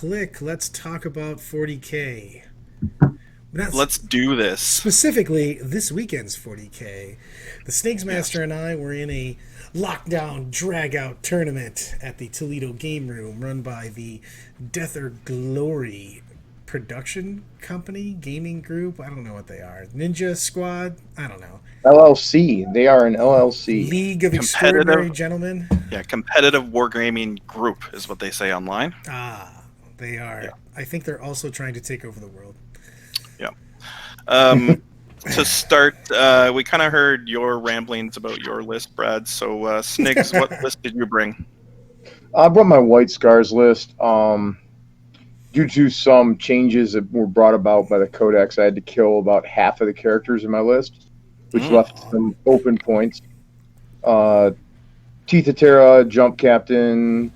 click. Let's talk about 40K. Not Let's do this. specifically this weekend's 40K. The Snakes Yes. Master and I were in a lockdown drag out tournament at the Toledo Game Room run by the Death or Glory production company, gaming group. I don't know what they are. Ninja Squad? I don't know. LLC. They are an LLC. League of Competitive, Extraordinary Gentlemen? yeah, competitive wargaming group is what they say online. Ah, they Yeah, are. I think they're also trying to take over the world. yeah. Um, to start, we kind of heard your ramblings about your list, Brad. So, Snigs, what list did you bring? I brought my White Scars list. Due to some changes that were brought about by the Codex, I had to kill about half of the characters in my list, which Mm, left some open points. Uh, Teeth of Terra, Jump Captain,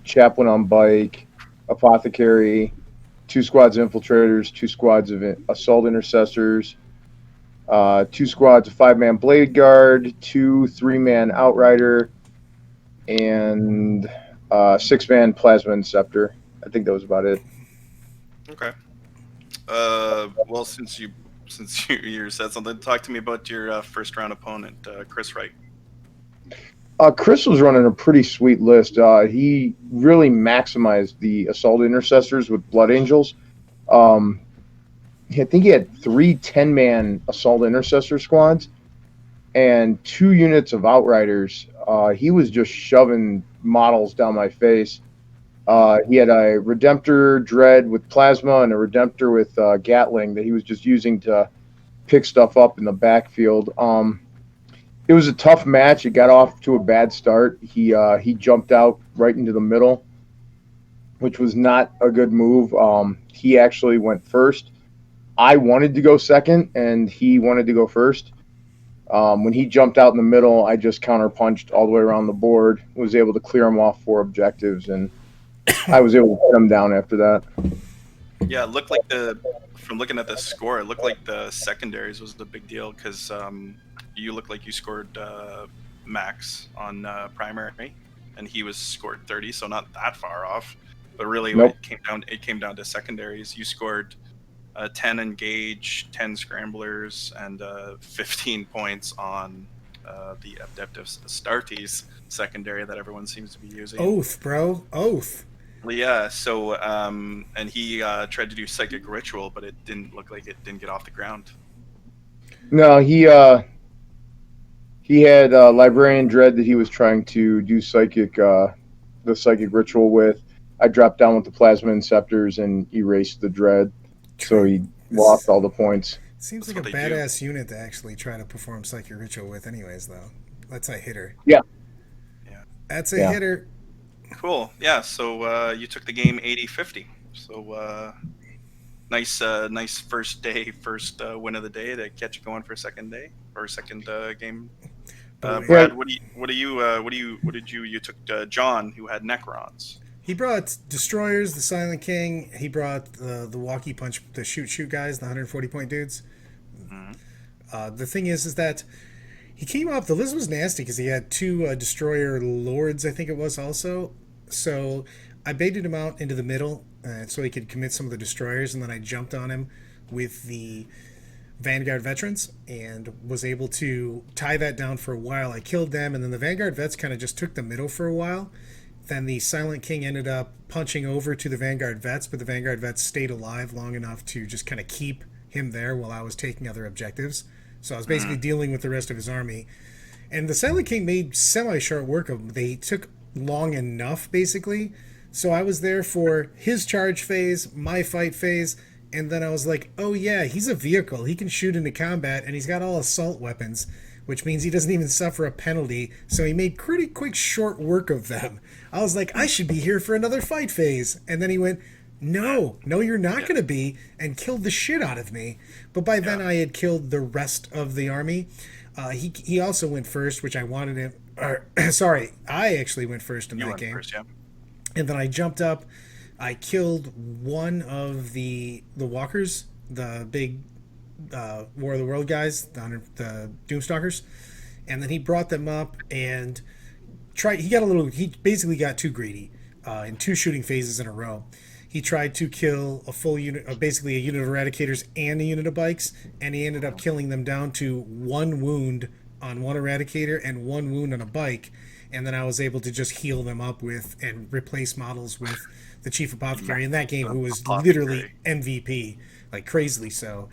Chaplain on Bike, Apothecary, two squads of Infiltrators, two squads of Assault Intercessors, two squads of 5-man Blade Guard, two 3-man Outrider, and 6-man Plasma Inceptor. I think that was about it. okay. Well, since you said something, talk to me about your first round opponent, Chris Wright. Chris was running a pretty sweet list. He really maximized the Assault Intercessors with Blood Angels. Um, I think he had three 10-man Assault Intercessor squads and two units of Outriders. He was just shoving models down my face. He had a Redemptor Dread with Plasma and a Redemptor with Gatling that he was just using to pick stuff up in the backfield. It was a tough match. It got off to a bad start. He jumped out right into the middle, which was not a good move. He actually went first. I wanted to go second, and he wanted to go first. When he jumped out in the middle, I just counterpunched all the way around the board, was able to clear him off 4 objectives, and I was able to put him down after that. Yeah, it looked like from looking at the score, it looked like the secondaries was the big deal because you looked like you scored max on primary, and he was scored 30, so not that far off. But really, when Nope. it came down to secondaries. You scored 10 engage, 10 scramblers, and 15 points on the Adeptus Astartes secondary that everyone seems to be using. Oath, bro. Oath. Yeah, so and he tried to do psychic ritual, but it didn't look like it didn't get off the ground. No, he had Librarian Dread that he was trying to do the psychic ritual with. I dropped down with the Plasma Inceptors and erased the Dread, so he lost all the points. Seems That's like what a they do. badass unit to actually try to perform Psychic Ritual with, anyways, though. That's a hitter. Yeah, Yeah, That's a yeah. hitter. cool. Yeah, so you took the game 80-50. So nice first day, first win of the day to get you going for a second day or second game. But Yeah, Brad, what did you took John, who had Necrons. he brought Destroyers, the Silent King. He brought the Walkie Punch, the shoot guys, the 140 point dudes. Mhm. The thing is that he came up. The list was nasty because he had two Destroyer Lords, I think it was also. So I baited him out into the middle so he could commit some of the Destroyers, and then I jumped on him with the Vanguard veterans and was able to tie that down for a while. I killed them, and then the Vanguard vets kind of just took the middle for a while. Then the Silent King ended up punching over to the Vanguard vets, but the Vanguard vets stayed alive long enough to just kind of keep him there while I was taking other objectives. So I was basically Mm. dealing with the rest of his army. And the Silent King made semi short work of him. They took long enough, basically. So I was there for his charge phase, my fight phase, and then I was like, oh yeah, he's a vehicle. He can shoot into combat, and he's got all assault weapons, which means he doesn't even suffer a penalty. So he made pretty quick short work of them. I was like, I should be here for another fight phase. And then he went, no, you're not Yeah, going to be, and killed the shit out of me. But by then yeah, I had killed the rest of the army. He also went first, which I wanted him. Or, sorry, I actually went first in you that went game. first, yeah. And then I jumped up. I killed one of the walkers, the big War of the World guys, the Doomstalkers, and then he brought them up and tried. He got a little. He basically got too greedy in two shooting phases in a row, he tried to kill a full unit, basically a unit of eradicators and a unit of bikes, and he ended up killing them down to 1 wound on one eradicator and 1 wound on a bike. And then I was able to just heal them up with and replace models with the chief apothecary in that game, who was literally MVP, like crazily so.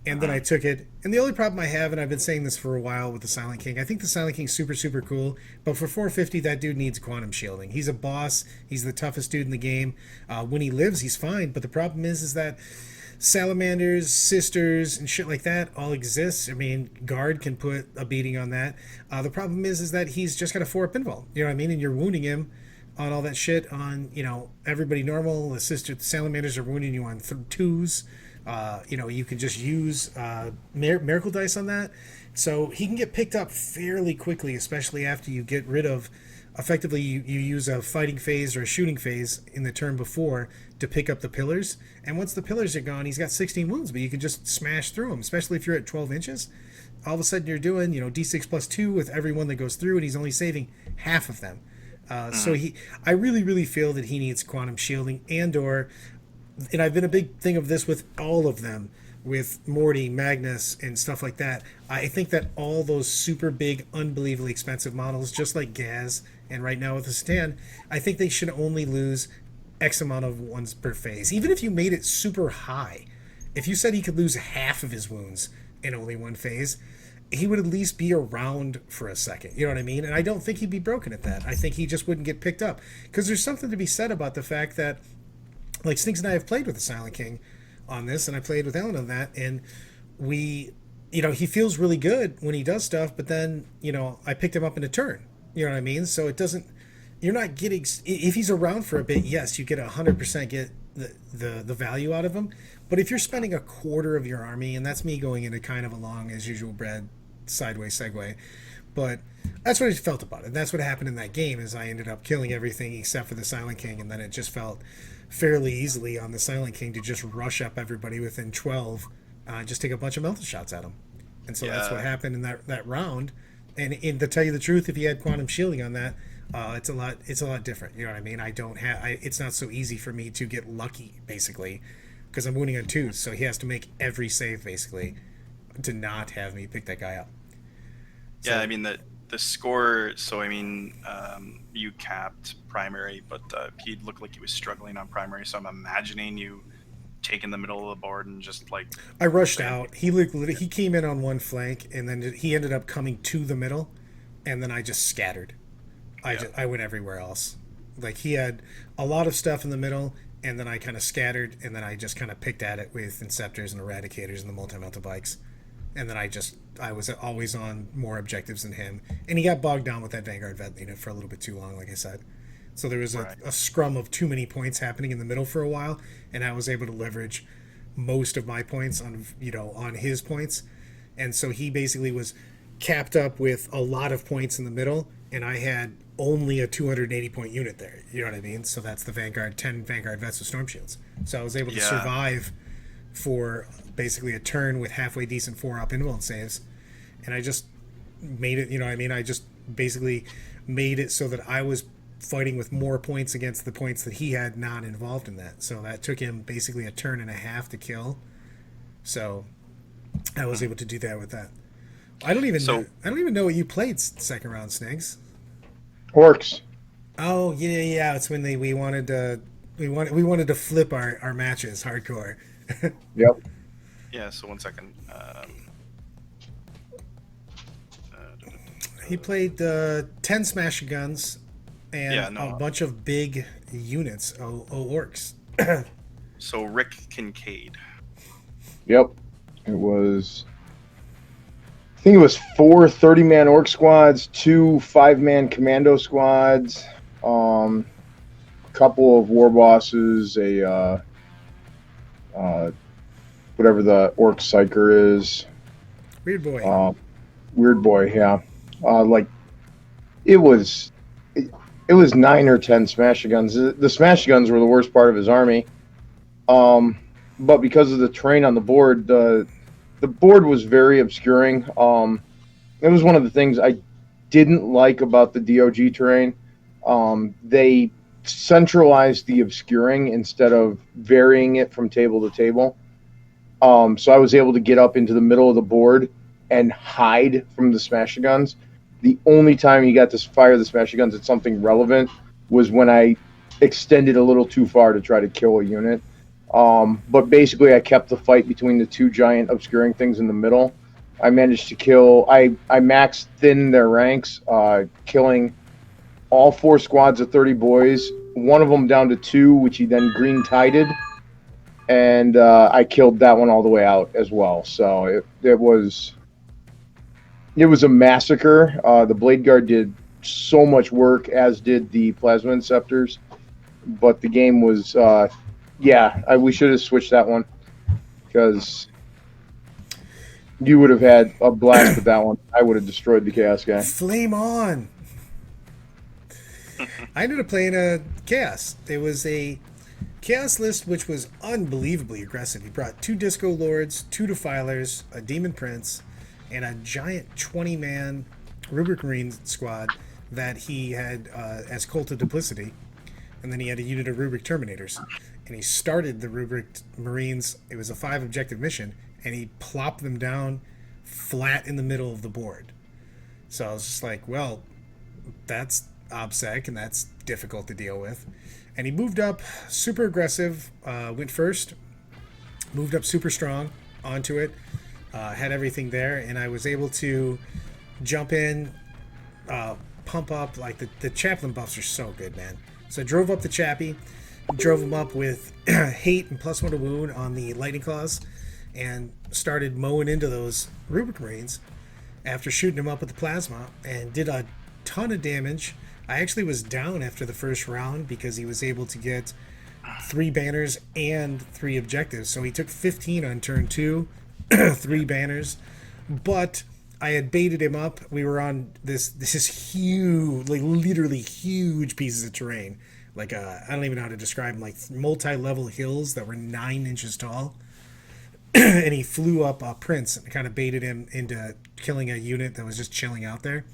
And then I took it. And the only problem I have, and I've been saying this for a while with the Silent King, I think the Silent King's super, super cool. But for 450, that dude needs quantum shielding. He's a boss. He's the toughest dude in the game. When he lives, he's fine. But the problem is that salamanders, sisters, and shit like that all exist. I mean, guard can put a beating on that. The problem is that he's just got a 4-up invul. You know what I mean? And you're wounding him on all that shit on, everybody normal. The salamanders are wounding you on 2s. You can just use miracle dice on that. So he can get picked up fairly quickly, especially after you get rid of, effectively, you use a fighting phase or a shooting phase in the turn before to pick up the pillars. And once the pillars are gone, he's got 16 wounds, but you can just smash through them, especially if you're at 12 inches. All of a sudden you're doing, d6 plus 2 with every one that goes through, and he's only saving half of them. I really, really feel that he needs quantum shielding and I've been a big thing of this with all of them, with Morty, Magnus, and stuff like that. I think that all those super big, unbelievably expensive models, just like Gaz, and right now with the Stan, I think they should only lose X amount of ones per phase. Even if you made it super high, if you said he could lose half of his wounds in only one phase, he would at least be around for a second. You know what I mean? And I don't think he'd be broken at that. I think he just wouldn't get picked up. Because there's something to be said about the fact that, like, Stinks and I have played with the Silent King on this, and I played with Ellen on that, and he feels really good when he does stuff, but then, I picked him up in a turn. You know what I mean? So it doesn't, you're not getting, if he's around for a bit, yes, you get 100% get the value out of him. But if you're spending a quarter of your army, and that's me going into kind of a long, as usual, Brad, sideways segue, but that's what I felt about it. That's what happened in that game, is I ended up killing everything except for the Silent King, and then it just felt fairly easily on the Silent King to just rush up everybody within 12, just take a bunch of melted shots at him. And so that's what happened in that round. And to tell you the truth, if he had quantum shielding on that, it's a lot different. You know what I mean? It's not so easy for me to get lucky, basically, because I'm wounding on 2s, so he has to make every save, basically, to not have me pick that guy up. Yeah, I mean, the score, so I mean, you capped primary, but he looked like he was struggling on primary, so I'm imagining you taking the middle of the board and just like... I rushed out. He came in on one flank, and then he ended up coming to the middle, and then I just scattered. I went everywhere else. Like, he had a lot of stuff in the middle, and then I kind of scattered, and then I just kind of picked at it with Inceptors and Eradicators and the multi-mounted bikes. And then I was always on more objectives than him. And he got bogged down with that Vanguard Vet unit for a little bit too long, like I said. So there was a scrum of too many points happening in the middle for a while, and I was able to leverage most of my points on his points. And so he basically was capped up with a lot of points in the middle, and I had only a 280 point unit there. You know what I mean? So that's the 10 Vanguard Vets with Storm Shields. So I was able to survive for basically a turn with halfway decent 4-up invuln saves, and I just made it, I just basically made it so that I was fighting with more points against the points that he had not involved in that. So that took him basically a turn and a half to kill. So I was able to do that with that. I don't even know what you played second round, Snigs. Orcs. Oh yeah. It's when we wanted to flip our matches hardcore. Yep. Yeah. So 1 second. He played 10 smash guns and a bunch of big units. Orcs. So Rick Kincaid. Yep. It was... I think it was 4 30-man orc squads, 2 5-man commando squads, a couple of war bosses, whatever the orc psyker is. Weird boy. Weird boy, yeah. It was 9 or 10 smash guns. The smash guns were the worst part of his army. But because of the terrain on the board, the board was very obscuring. It was one of the things I didn't like about the DOG terrain. They centralized the obscuring instead of varying it from table to table. So I was able to get up into the middle of the board and hide from the smasher guns. The only time you got to fire the smasher guns at something relevant was when I extended a little too far to try to kill a unit. But basically, I kept the fight between the two giant obscuring things in the middle. I managed to kill. I maxed thin their ranks, killing all 4 squads of 30 boys. One of them down to 2, which he then green tided, and I killed that one all the way out as well. So it was a massacre. The Blade Guard did so much work, as did the Plasma Inceptors. But the game was, we should have switched that one, because you would have had a blast with that one. I would have destroyed the Chaos guy. Flame on! I ended up playing a Chaos. There was a Chaos list which was unbelievably aggressive. He brought 2 Disco Lords, 2 Defilers, a Demon Prince, and a giant 20-man Rubric Marine squad that he had as Cult of Duplicity. And then he had a unit of Rubric Terminators. And he started the Rubric Marines. It was a 5-objective mission, and he plopped them down flat in the middle of the board. So I was just like, well, that's OBSEC, and that's difficult to deal with. And he moved up super aggressive, went first, moved up super strong onto it, had everything there, and I was able to jump in, pump up. Like the chaplain buffs are so good, man. So I drove up the Chappie, drove him up with hate and +1 to wound on the lightning claws, and started mowing into those Rubric Marines after shooting him up with the plasma, and did a ton of damage. I actually was down after the first round because he was able to get 3 banners and 3 objectives. So he took 15 on turn 2, 3 banners. But I had baited him up. We were on this is huge, like literally huge pieces of terrain. Like I don't even know how to describe them, like multi-level hills that were 9 inches tall. And he flew up Prince and kind of baited him into killing a unit that was just chilling out there.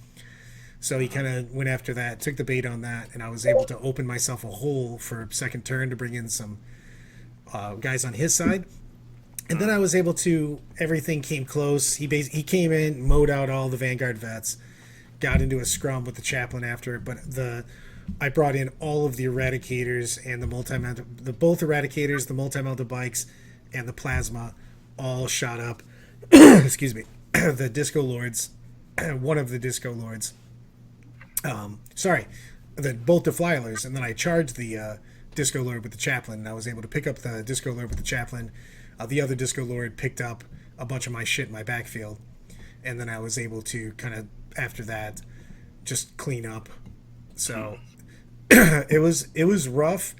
So he kind of went after that, took the bait on that, and I was able to open myself a hole for second turn to bring in some guys on his side. And then I was able to, everything came close. He came in, mowed out all the Vanguard vets, got into a scrum with the chaplain after it, but I brought in all of the Eradicators and both Eradicators, the multi-mounted bikes, and the plasma all shot up. Excuse me. The Disco Lords, one of the Disco Lords. Both Defilers, and then I charged the Disco Lord with the Chaplain, and I was able to pick up the Disco Lord with the Chaplain. The other Disco Lord picked up a bunch of my shit in my backfield, and then I was able to kind of, after that, just clean up. So it was rough.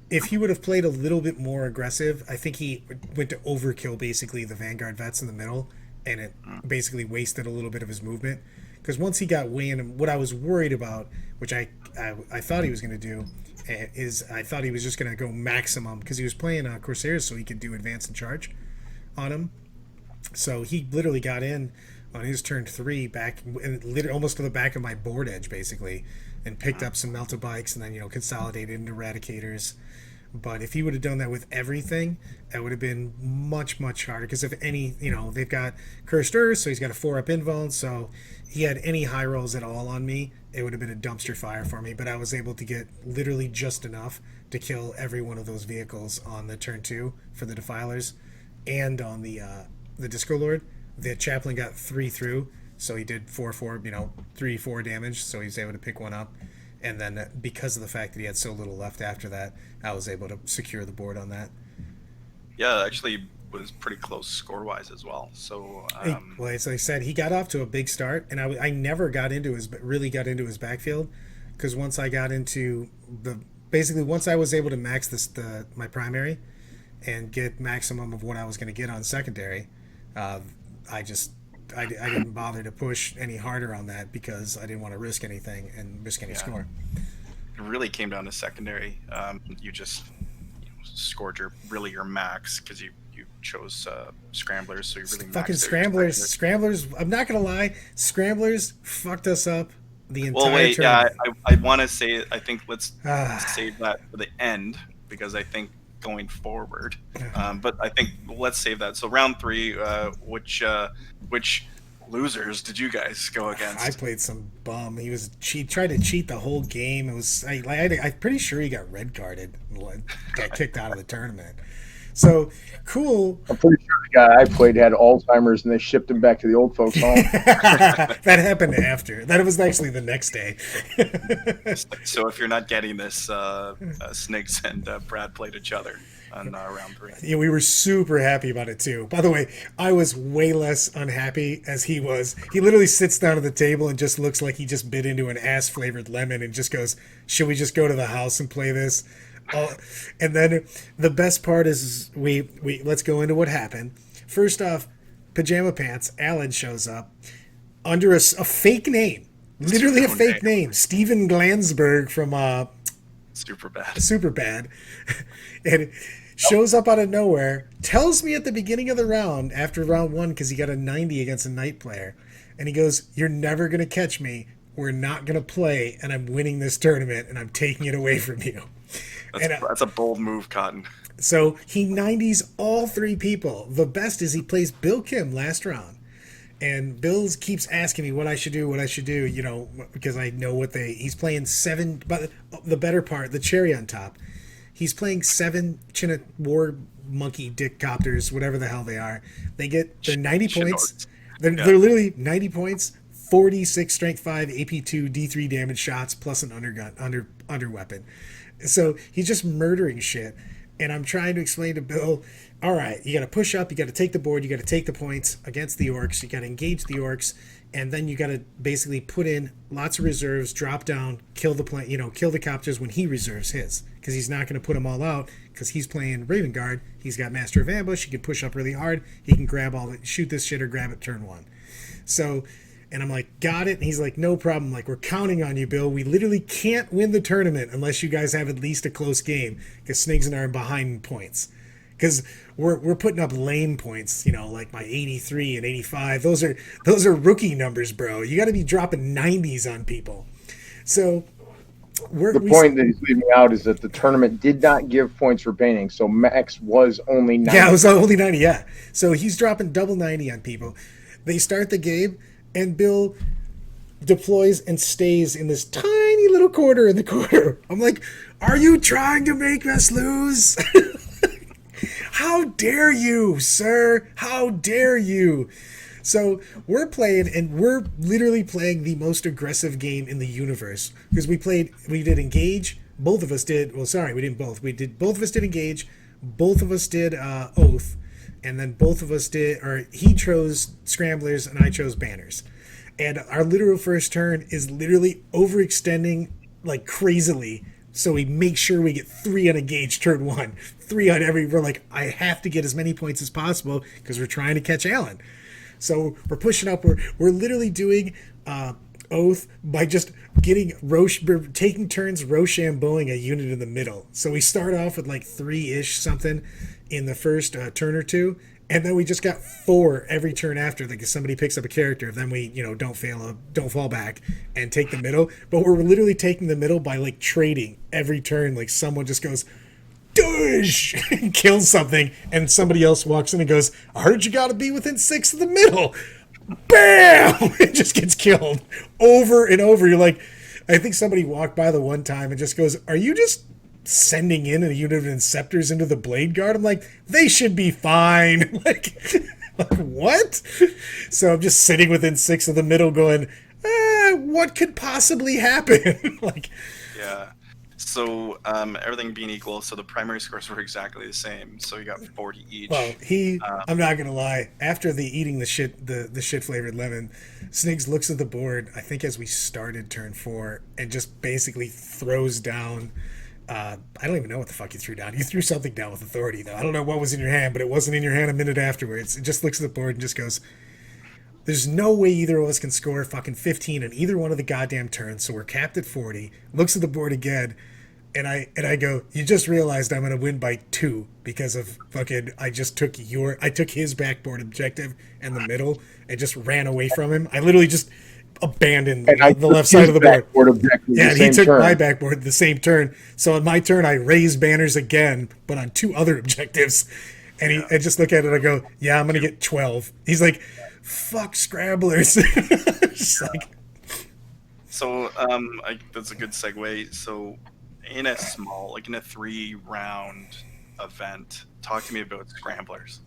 If he would have played a little bit more aggressive, I think he went to overkill basically the Vanguard vets in the middle, and it basically wasted a little bit of his movement. Because once he got way in, what I was worried about, which I thought he was going to do, is I thought he was just going to go maximum, because he was playing Corsairs so he could do advance and charge on him. So he literally got in on his turn 3 back, almost to the back of my board edge basically, and picked up some melta bikes, and then consolidated into Eradicators. But if he would have done that with everything, that would have been much, much harder. Because if any, they've got Cursed Earth, so he's got a 4-up invuln. So he had any high rolls at all on me, it would have been a dumpster fire for me. But I was able to get literally just enough to kill every one of those vehicles on the turn 2 for the Defilers, and on the Disco Lord. The Chaplain got 3 through, so he did 4-4, 3-4 damage. So he was able to pick one up. And then because of the fact that he had so little left after that, I was able to secure the board on that. Yeah, actually was pretty close score-wise as well. So, well, as I said, he got off to a big start, and I never really got into his backfield, because once I got into once I was able to max my primary and get maximum of what I was going to get on secondary, I didn't bother to push any harder on that, because I didn't want to risk anything and risk any score. It really came down to secondary. You just scored your max because you chose scramblers, so you really fucking maxed out your scramblers. I'm not gonna lie, scramblers fucked us up the Well, entire wait. Yeah, tournament. I want to say. I think let's Ah, save that for the end because I think going forward. But I think let's save that. So round three. Which losers did you guys go I against? played some bum. He tried to cheat the whole game. It was I'm pretty sure he got red carded, and got kicked out of the tournament. So cool. I'm pretty sure the guy I played had Alzheimer's, and they shipped him back to the old folks' home. That happened after. That was actually the next day. So if you're not getting this, Sniggs and Brad played each other on round three. Yeah, we were super happy about it too. By the way, I was way less unhappy as he was. He literally sits down at the table and just looks like he just bit into an ass flavored lemon and just goes, "Should we just go to the house and play this?" And then the best part is we let's go into what happened. First off, Pajama Pants Alan shows up under a fake name, literally a fake name, Steven Glansberg from Super bad. Superbad, and shows up out of nowhere, tells me at the beginning of the round, after round one, because he got a 90 against a night player, and he goes, "You're never going to catch me. We're not going to play, and I'm winning this tournament, and I'm taking it away from you." That's a bold move, Cotton. So he 90s all three people. The best is he plays Bill Kim last round. And Bill keeps asking me what I should do, because I know he's playing seven, but the better part, the cherry on top, he's playing seven war monkey dick copters, whatever the hell they are. They're 90 points. They're literally 90 points, 46 strength 5, AP2, D3 damage shots, plus an under weapon. So he's just murdering shit. And I'm trying to explain to Bill, all right, you got to push up, you got to take the board, you got to take the points against the orcs, you got to engage the orcs, and then you got to basically put in lots of reserves, drop down, kill the copters when he reserves his, because he's not going to put them all out, because he's playing Raven Guard, he's got Master of Ambush, he can push up really hard, he can shoot this shit or grab it turn one. So, and I'm like, got it. And he's like, no problem. Like, we're counting on you, Bill. We literally can't win the tournament unless you guys have at least a close game, because Sniggs and I are behind in points. Because we're putting up lame points, like my 83 and 85. Those are rookie numbers, bro. You got to be dropping 90s on people. So The point that he's leaving out is that the tournament did not give points for painting, so max was only 90. Yeah, it was only 90. Yeah, so he's dropping double 90 on people. They start the game, and Bill deploys and stays in this tiny little corner in the corner. I'm like, are you trying to make us lose? How dare you, sir? How dare you? So we're playing, and we're literally playing the most aggressive game in the universe, because we did engage. Both of us did. Well, sorry, we didn't both. Both of us did engage. Both of us did oath, and then both of us did, or he chose scramblers and I chose banners. And our literal first turn is literally overextending like crazily. So we make sure we get 3 on engaged turn 1, 3 on every. We're like, I have to get as many points as possible because we're trying to catch Alan. So we're pushing up. We're literally doing oath by just taking turns Rochambeauing a unit in the middle. So we start off with like 3-ish something in the first turn or two, and then we just got 4 every turn after. Like if somebody picks up a character, then we don't fall back and take the middle. But we're literally taking the middle by like trading every turn. Like someone just goes, "Douche!" and kills something, and somebody else walks in and goes, "I heard you got to be within 6 of the middle." Bam! It just gets killed over and over. You're like, I think somebody walked by the one time and just goes, "Are you just sending in a unit of Inceptors into the Blade Guard?" I'm like, they should be fine. like what? So I'm just sitting within 6 of the middle going, what could possibly happen? Yeah. So everything being equal, so the primary scores were exactly the same. So you got 40 each. Well, I'm not gonna lie. After the eating the shit flavored lemon, Sniggs looks at the board. I think as we started turn 4, and just basically throws down. I don't even know what the fuck you threw down. You threw something down with authority, though. I don't know what was in your hand, but it wasn't in your hand a minute afterwards. It just looks at the board and just goes, "There's no way either of us can score fucking 15 on either one of the goddamn turns, so we're capped at 40. Looks at the board again, and I go, "You just realized I'm gonna win by 2 because of fucking I took his backboard objective and the middle and just ran away from him. I literally just abandoned And I the took left side his of the board. backboard objective Yeah, the and he same took turn. my backboard the same turn. So on my turn, I raised banners again, but on 2 other objectives. And I just look at it, I go, yeah, I'm going to get 12. He's like, fuck scramblers. Just like, So that's a good segue. So in a small, like in a 3-round event, talk to me about scramblers.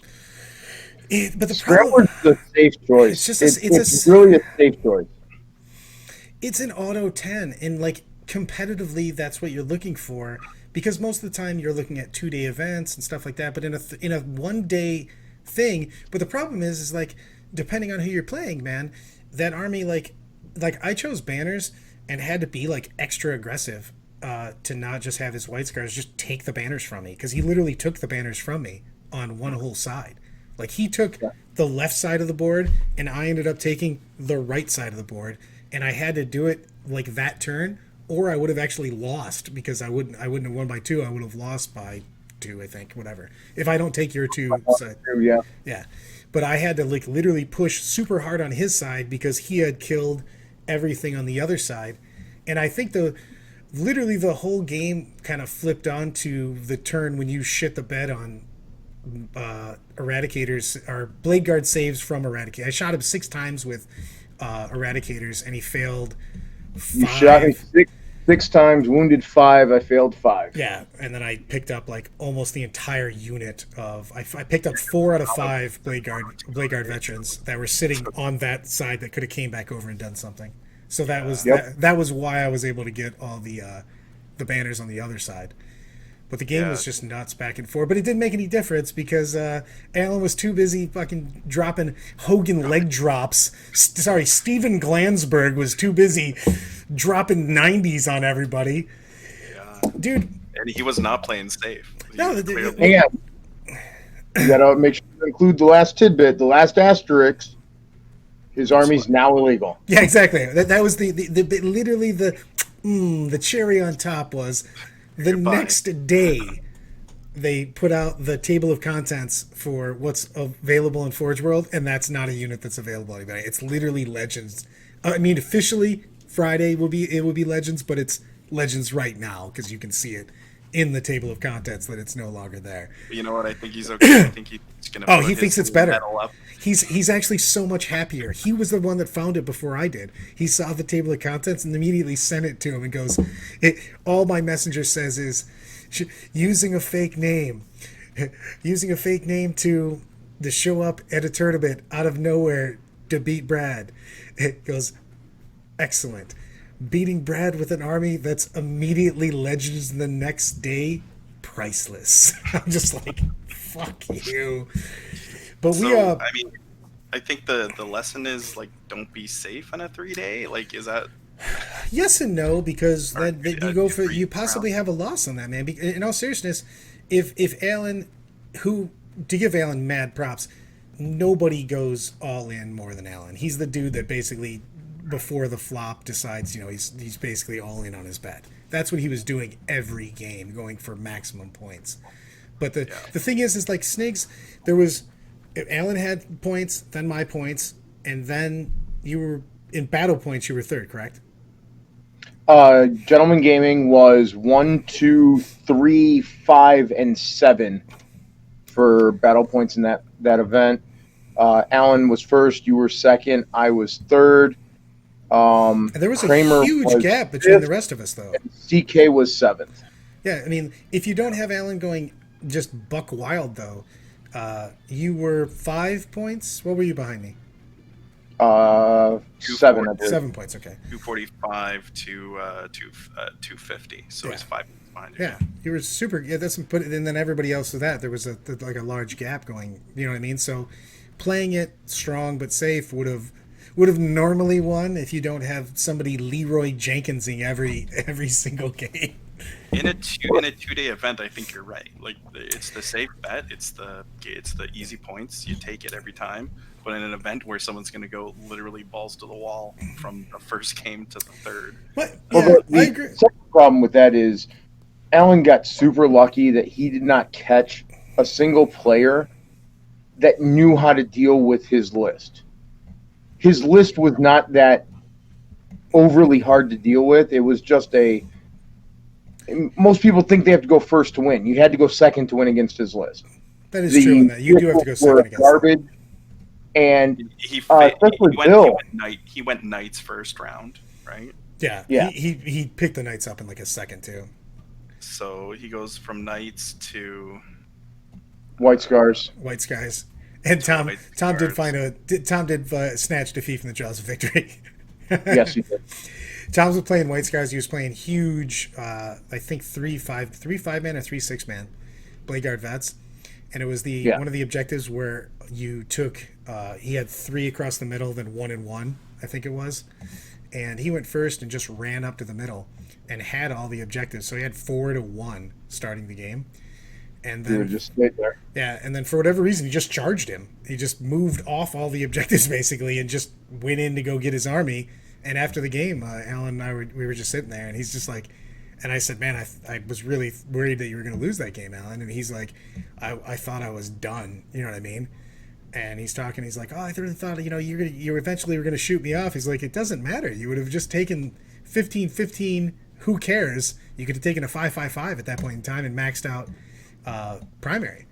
but the Scrambler's problem, a safe choice. It's just It's really a safe choice. it's an auto 10, and like competitively, that's what you're looking for, because most of the time you're looking at 2-day events and stuff like that. But in a 1-day thing, but the problem is like depending on who you're playing, man, that army like I chose banners and had to be like extra aggressive to not just have his white scars just take the banners from me, because he literally took the banners from me on one whole side. Like he took the left side of the board, and I ended up taking the right side of the board, and I had to do it like that turn, or I would have actually lost, because I wouldn't have won by 2. I would have lost by 2, I think, whatever. If I don't take your 2 side, Yeah. yeah. But I had to like literally push super hard on his side because he had killed everything on the other side, and I think literally the whole game kind of flipped onto the turn when you shit the bed on eradicators or blade guard saves from eradicate. I shot him 6 times with eradicators, and he failed 5. You shot me six times, wounded 5. I failed 5. Yeah, and then I picked up like almost the entire unit of. I picked up 4 out of 5 blade guard veterans that were sitting on that side that could have came back over and done something. So that was that was why I was able to get all the banners on the other side. But the game was just nuts back and forth. But it didn't make any difference because Alan was too busy fucking dropping Hogan leg drops. Steven Glansberg was too busy dropping 90s on everybody. Yeah. Dude. And he was not playing safe. No, And you gotta make sure to include the last tidbit, the last asterisk. His army's now illegal. Yeah, exactly. That was the literally the cherry on top was the next day they put out the table of contents for what's available in Forge World, and that's not a unit that's available anybody. It's literally Legends. I mean, officially Friday will be Legends, but it's Legends right now because you can see it in the table of contents that it's no longer there. You know what? I think he's okay. I think he's gonna. Oh, put he his thinks it's better. medal up. He's actually so much happier. He was the one that found it before I did. He saw the table of contents and immediately sent it to him and goes, all my messenger says is using a fake name to show up at a tournament out of nowhere to beat Brad. It goes, excellent. Beating Brad with an army that's immediately Legends the next day, priceless. I'm just like, fuck you. But I mean, I think the lesson is like, don't be safe on a 3-day. Like, is that? Yes and no, because then you possibly have a loss on that, man. In all seriousness, if Alan, to give Alan mad props, nobody goes all in more than Alan. He's the dude that basically before the flop decides, he's basically all in on his bet. That's what he was doing every game, going for maximum points. But the thing is like Snigs, Alan had points, then my points, and then you were in battle points. You were 3rd, correct? Gentleman Gaming was 1, 2, 3, 5, and 7 for battle points in that event. Alan was 1st. You were 2nd. I was 3rd. And there was Kramer a huge gap between the rest of us, though. CK was 7th. Yeah, I mean, if you don't have Alan going just buck wild, though, you were 5 points. What were you behind me? 7, I believe. 7 points, okay. 245 to 250. So he's 5 points behind you. Yeah, you were super. Yeah, and then everybody else with that, there was a large gap going. You know what I mean? So playing it strong but safe would have normally won if you don't have somebody Leroy Jenkinsing every single game. In a 2-day event, I think you're right. Like, it's the safe bet. It's the easy points. You take it every time. But in an event where someone's going to go literally balls to the wall from the first game to the 3rd. What? Well, Yeah, I agree. The second problem with that is Alan got super lucky that he did not catch a single player that knew how to deal with his list. His list was not that overly hard to deal with. It was just most people think they have to go first to win. You had to go second to win against his list. That is true in that. You do have to go second against garbage. them. And He especially Bill. He went Knights first round, right? Yeah. Yeah. He picked the Knights up in like a second too. So he goes from Knights to White Scars. White Skies. And Tom did snatch defeat from the jaws of victory. Yes, he did. Tom was playing White Skies. He was playing huge, I think 3-5-man or 3-6-man Blade Guard vets, and it was one of the objectives where you took. He had 3 across the middle, then 1 and 1, I think it was, and he went first and just ran up to the middle and had all the objectives. So he had 4 to 1 starting the game. And then just stayed there. Yeah, and then for whatever reason, he just charged him. He just moved off all the objectives basically, and just went in to go get his army. And after the game, Alan and I we were just sitting there, and he's just like, and I said, "Man, I was really worried that you were going to lose that game, Alan." And he's like, "I thought I was done." You know what I mean? And he's talking. He's like, "Oh, I really thought you eventually were going to shoot me off." He's like, "It doesn't matter. You would have just taken 15-15. Who cares? You could have taken a 5-5-5 at that point in time and maxed out." Primary.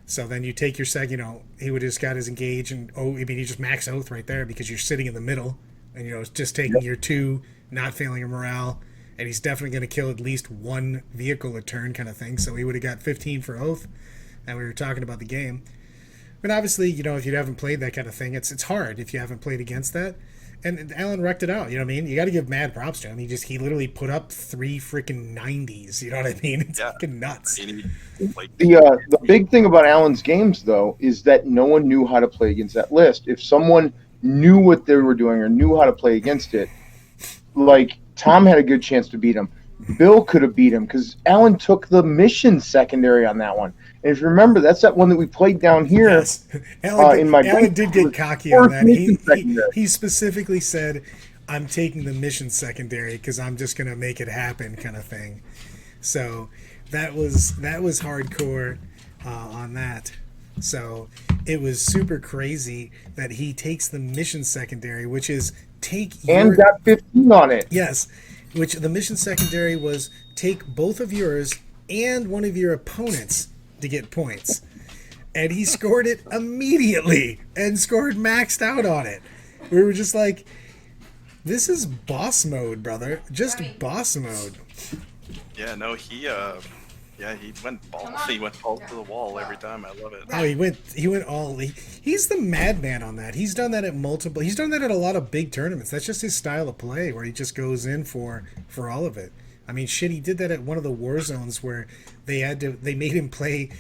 So then you take your he would have just got his engage and he just max oath right there because you're sitting in the middle and it's just taking your 2, not failing your morale, and he's definitely going to kill at least 1 vehicle a turn kind of thing. So he would have got 15 for oath, and we were talking about the game. But obviously, if you haven't played that kind of thing, it's hard if you haven't played against that. And Alan wrecked it out. You know what I mean? You got to give mad props to him. He literally put up 3 freaking 90s. You know what I mean? It's fucking nuts. The big thing about Alan's games, though, is that no one knew how to play against that list. If someone knew what they were doing or knew how to play against it, like Tom had a good chance to beat him. Bill could have beat him because Alan took the mission secondary on that one. And if you remember, that's that one that we played down here. Yes. Alan did get cocky on that. He specifically said, "I'm taking the mission secondary because I'm just going to make it happen," kind of thing. So that was hardcore on that. So it was super crazy that he takes the mission secondary, which is and got 15 on it. Yes. Which the mission secondary was take both of yours and one of your opponents to get points. And he scored it immediately and scored maxed out on it. We were just like, this is boss mode, brother. Just boss mode. Yeah, no, he went balls to the wall every time. I love it. Oh, he went all. He's the madman on that. He's done that at multiple. He's done that at a lot of big tournaments. That's just his style of play, where he just goes in for all of it. I mean, shit, he did that at one of the war zones where they made him play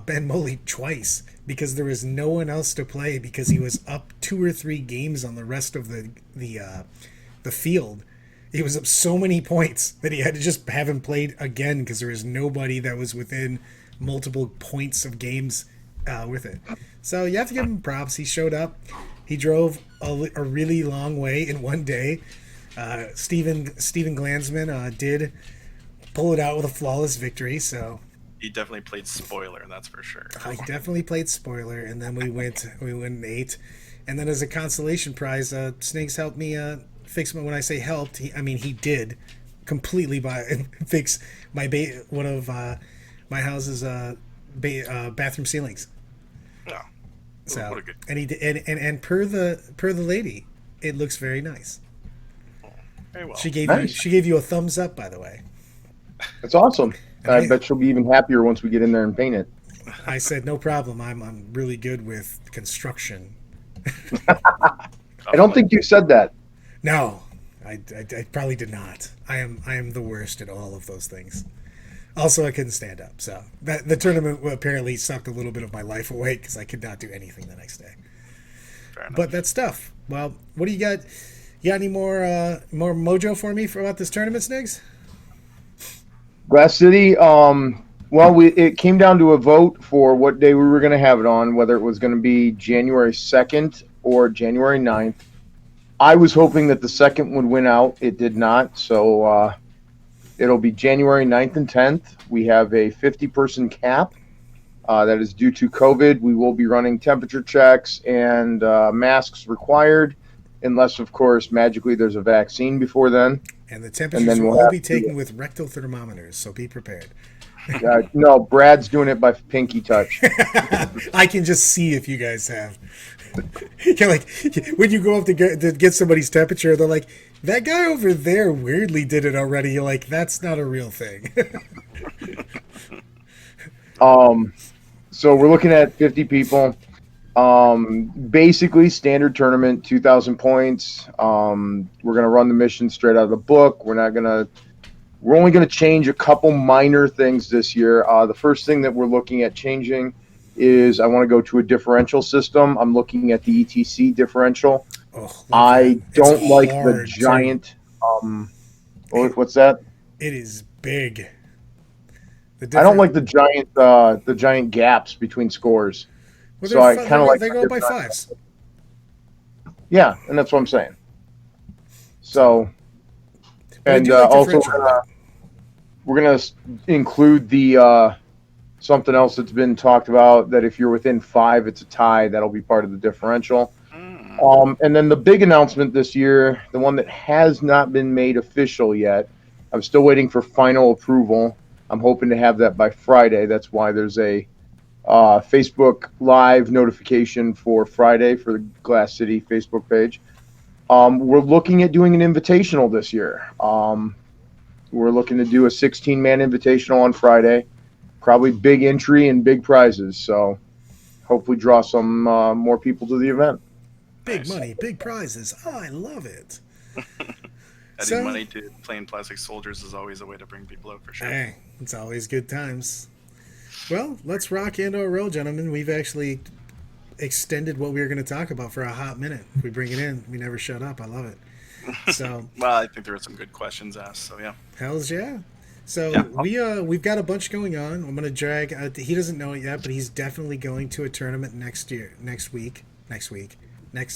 Ben Moley twice because there was no one else to play because he was up 2 or 3 games on the rest of the field. He was up so many points that he had to just have him played again because there was nobody that was within multiple points of games with it. So you have to give him props. He showed up. He drove a really long way in one day. Steven Glansman did pull it out with a flawless victory. So he definitely played spoiler, that's for sure. I definitely played spoiler, and then we went and ate. And then as a consolation prize, Snakes helped me fix when I say helped, he did completely fix one of my house's bathroom ceilings. Oh, so what a good. And he did, and per the lady, it looks very nice. Oh, very well. She gave you a thumbs up, by the way. That's awesome. And I bet she'll be even happier once we get in there and paint it. I said no problem. I'm really good with construction. I don't think you said that. No, I probably did not. I am the worst at all of those things. Also, I couldn't stand up, so the tournament apparently sucked a little bit of my life away because I could not do anything the next day. But that's tough. Well, what do you got? You got any more mojo for me about this tournament, Snigs? Glass City. It came down to a vote for what day we were going to have it on, whether it was going to be January 2nd or January 9th. I was hoping that the second would win out. It did not. So it'll be January 9th and 10th. We have a 50-person cap that is due to COVID. We will be running temperature checks and masks required. unless, of course, magically there's a vaccine before then. And the temperatures then will we'll all have be to- taken with rectal thermometers, so be prepared. No, Brad's doing it by pinky touch. I can just see if you guys have. You're like, when you go up to get somebody's temperature, they're like, that guy over there weirdly did it already. You're like, that's not a real thing. So we're looking at 50 people. Basically standard tournament, 2,000 points. We're gonna run the mission straight out of the book. We're only gonna change a couple minor things this year. The first thing that we're looking at changing is I want to go to a differential system. I'm looking at the ETC differential. Oh, I don't like the hard, giant. What's that? It is big. I don't like the giant gaps between scores. Well, So I kind of like they go by fives. Yeah, and that's what I'm saying. So, But I and do like also differential. we're gonna include the something else that's been talked about, that if you're within 5, it's a tie. That'll be part of the differential. And then the big announcement this year, the one that has not been made official yet, I'm still waiting for final approval. I'm hoping to have that by Friday. That's why there's a Facebook Live notification for Friday for the Glass City Facebook page. We're looking at doing an invitational this year. We're looking to do a 16-man invitational on Friday. Probably big entry and big prizes. So hopefully draw some more people to the event. Big money, big prizes. Oh, I love it. Adding money to playing Plastic Soldiers is always a way to bring people out for sure. Hey, it's always good times. Well, let's rock into a roll, gentlemen. We've actually extended what we were going to talk about for a hot minute. We bring it in. We never shut up. I love it. So, Well, I think there were some good questions asked, so yeah. hells yeah. So Yeah. we've got a bunch going on. I'm going to drag. He doesn't know it yet, but he's definitely going to a tournament next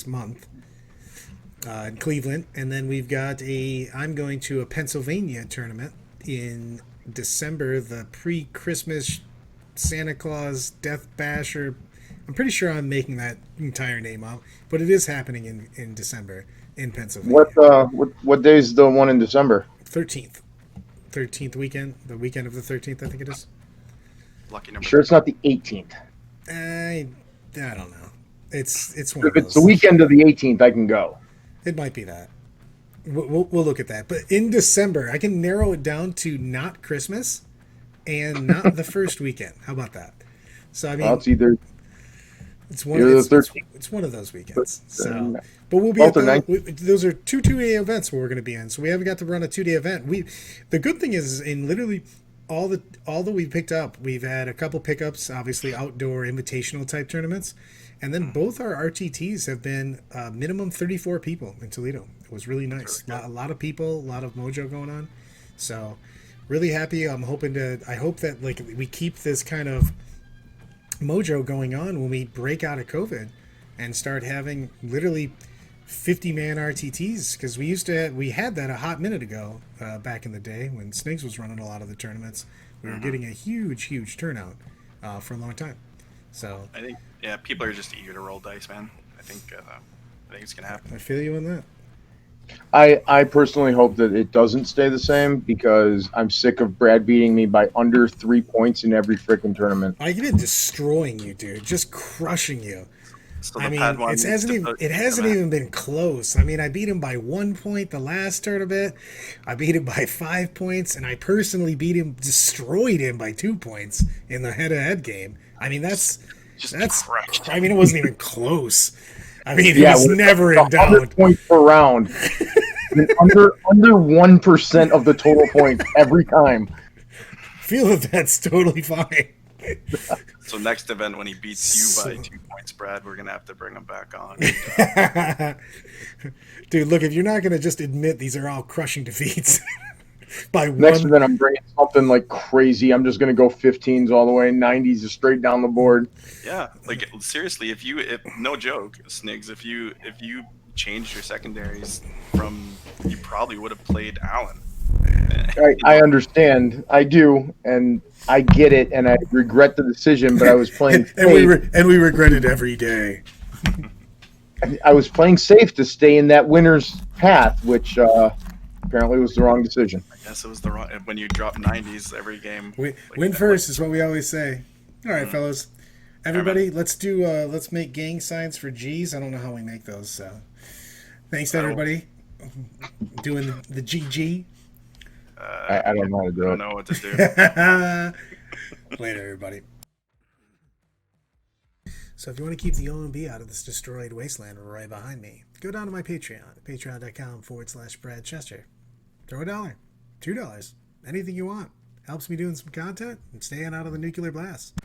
month in Cleveland, and then we've got I'm going to a Pennsylvania tournament in December, the pre-Christmas Santa Claus Death Bash, or I'm pretty sure I'm making that entire name up, but it is happening in December in Pennsylvania. What day is the one in December? 13th weekend, the weekend of the 13th, I think it is. Lucky number. Sure, it's not the 18th. I don't know. It's one If of it's those. the weekend of the 18th, I can go. It might be that. We'll look at that. But in December, I can narrow it down to not Christmas and not the first weekend. How about that? So I mean, Well, it's either it's one. the It's, 13th. it's one of those weekends. So, Then- but we'll be both at are those are two 2-day events where we're going to be in. So we haven't got to run a 2-day event. The good thing is in literally all that we've picked up, we've had a couple pickups, obviously outdoor invitational type tournaments. And then both our RTTs have been minimum 34 people in Toledo. It was really nice. A lot of people, a lot of mojo going on. So really happy. I hope that like we keep this kind of mojo going on when we break out of COVID and start having literally 50-man RTTs, because we had that a hot minute ago back in the day when Snigs was running a lot of the tournaments. We were getting a huge turnout for a long time. So I think, yeah, people are just eager to roll dice, man. I think it's gonna happen. I feel you on that. I personally hope that it doesn't stay the same, because I'm sick of Brad beating me by under 3 points in every freaking tournament. I've been destroying you, dude. Just crushing you. So I the mean, Padawan it hasn't even been close. I mean, I beat him by 1 point the last tournament. I beat him by 5 points, and I personally destroyed him by 2 points in the head-to-head game. I mean, that's crushed. I mean, it wasn't even close. I mean, it was never in 100 doubt. points per round. And under 1% of the total points every time. Feel that that's totally fine. So next event, when he beats you by 2 points, Brad, we're gonna have to bring him back on. Dude, look, if you're not going to just admit these are all crushing defeats by Next one. event, I'm bringing something like crazy. I'm just going to go 15s all the way, 90s is straight down the board. Yeah, like seriously, if no joke, Snigs, if you changed your secondaries you probably would have played Allen. I understand. I do, and I get it, and I regret the decision, but I was playing and we regret it every day. I was playing safe to stay in that winner's path, which apparently was the wrong decision. I guess it was the wrong. When you drop 90s every game, Win first is what we always say. All right, fellas. Everybody, let's make gang signs for G's. I don't know how we make those, so thanks to everybody doing the GG. I don't know how to do I it. don't know what to do. Later, everybody. So if you want to keep the OMB out of this destroyed wasteland right behind me, go down to my Patreon, patreon.com/Brad Chester. Throw $1, $2, anything you want. Helps me doing some content and staying out of the nuclear blast.